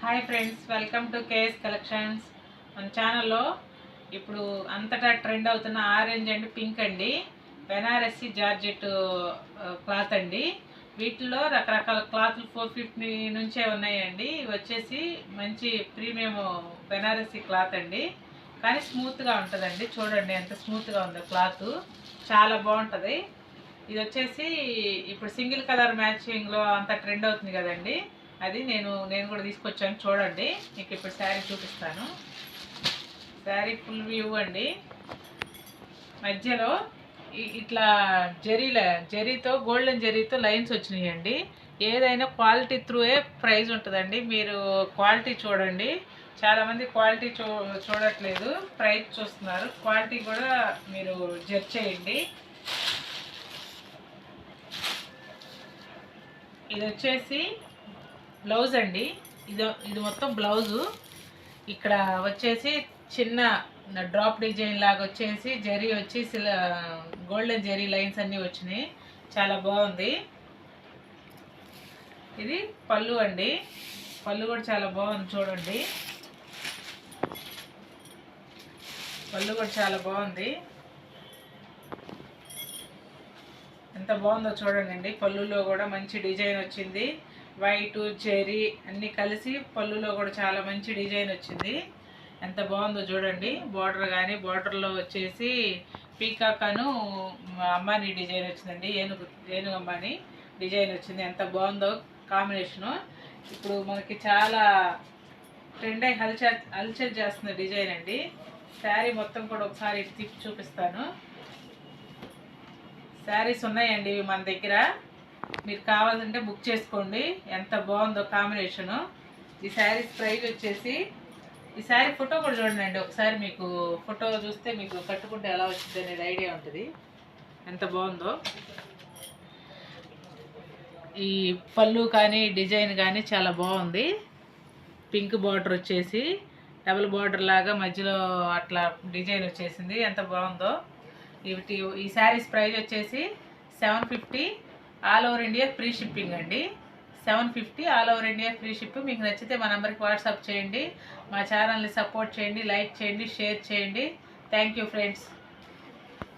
Hi friends, welcome to KS collections. మన ఛానల్లో ఇప్పుడు అంతటా ట్రెండ్ అవుతున్న ఆరెంజ్ అండ్ పింక్ అండి, బెనారసి జార్జెట్ క్లాత్ అండి. వీటిలో రకరకాల క్లాత్లు 450 నుంచే ఉన్నాయండి. ఇవి వచ్చేసి మంచి ప్రీమియం బెనారసి క్లాత్ అండి, కానీ స్మూత్గా ఉంటుందండి. చూడండి ఎంత స్మూత్గా ఉందో క్లాత్, చాలా బాగుంటుంది. ఇది వచ్చేసి ఇప్పుడు సింగిల్ కలర్ మ్యాచింగ్లో అంత ట్రెండ్ అవుతుంది కదండి, అది నేను కూడా తీసుకొచ్చాను. చూడండి, మీకు ఇప్పుడు శారీ చూపిస్తాను. శారీ ఫుల్ వ్యూ అండి. మధ్యలో ఇట్లా జరీతో గోల్డెన్ జరీతో లైన్స్ వచ్చినాయండి. ఏదైనా క్వాలిటీ త్రూయే ప్రైస్ ఉంటుందండి. మీరు క్వాలిటీ చూడండి. చాలామంది క్వాలిటీ చూడట్లేదు, ప్రైస్ చూస్తున్నారు. క్వాలిటీ కూడా మీరు జడ్జ్ చేయండి. ఇది వచ్చేసి బ్లౌజ్ అండి. ఇది మొత్తం బ్లౌజు. ఇక్కడ వచ్చేసి చిన్న డ్రాప్ డిజైన్ లాగా వచ్చేసి జరీ వచ్చి గోల్డెన్ జరీ లైన్స్ అన్నీ వచ్చినాయి. చాలా బాగుంది. ఇది పళ్ళు అండి. పళ్ళు కూడా చాలా బాగుంది. చూడండి, పళ్ళు కూడా చాలా బాగుంది. ఎంత బాగుందో చూడండి. పళ్ళులో కూడా మంచి డిజైన్ వచ్చింది. వైట్ జెరీ అన్నీ కలిసి పళ్ళులో కూడా చాలా మంచి డిజైన్ వచ్చింది. ఎంత బాగుందో చూడండి. బార్డర్ కానీ బార్డర్లో వచ్చేసి పీకాక్ అను అంబానీ డిజైన్ వచ్చిందండి. ఏనుగు అంబానీ డిజైన్ వచ్చింది. ఎంత బాగుందో కాంబినేషను. ఇప్పుడు మనకి చాలా ట్రెండ్ అయి హల్చల్ చేస్తున్న డిజైన్ అండి. శారీ మొత్తం కూడా ఒకసారి తిప్పి చూపిస్తాను. శారీస్ ఉన్నాయండి ఇవి మన దగ్గర, మీరు కావాలంటే బుక్ చేసుకోండి. ఎంత బాగుందో కాంబినేషను. ఈ శారీస్ ప్రైస్ వచ్చేసి, ఈ శారీ ఫోటో కూడా చూడండి ఒకసారి. మీకు ఫోటో చూస్తే మీకు కట్టుకుంటే ఎలా వచ్చింది అనేది ఐడియా ఉంటుంది. ఎంత బాగుందో. ఈ పళ్ళు కానీ డిజైన్ కానీ చాలా బాగుంది. పింక్ బార్డర్ వచ్చేసి డబుల్ బార్డర్ లాగా మధ్యలో అట్లా డిజైన్ వచ్చేసింది. ఎంత బాగుందో. ఈ శారీస్ ప్రైస్ వచ్చేసి 750. All over India free shipping అండి. 750 all over India free shipping. మీకు నచ్చితే మా నెంబర్కి వాట్సాప్ చేయండి. మా ఛానల్ని సపోర్ట్ చేయండి, లైక్ చేయండి, షేర్ చేయండి. Thank you friends.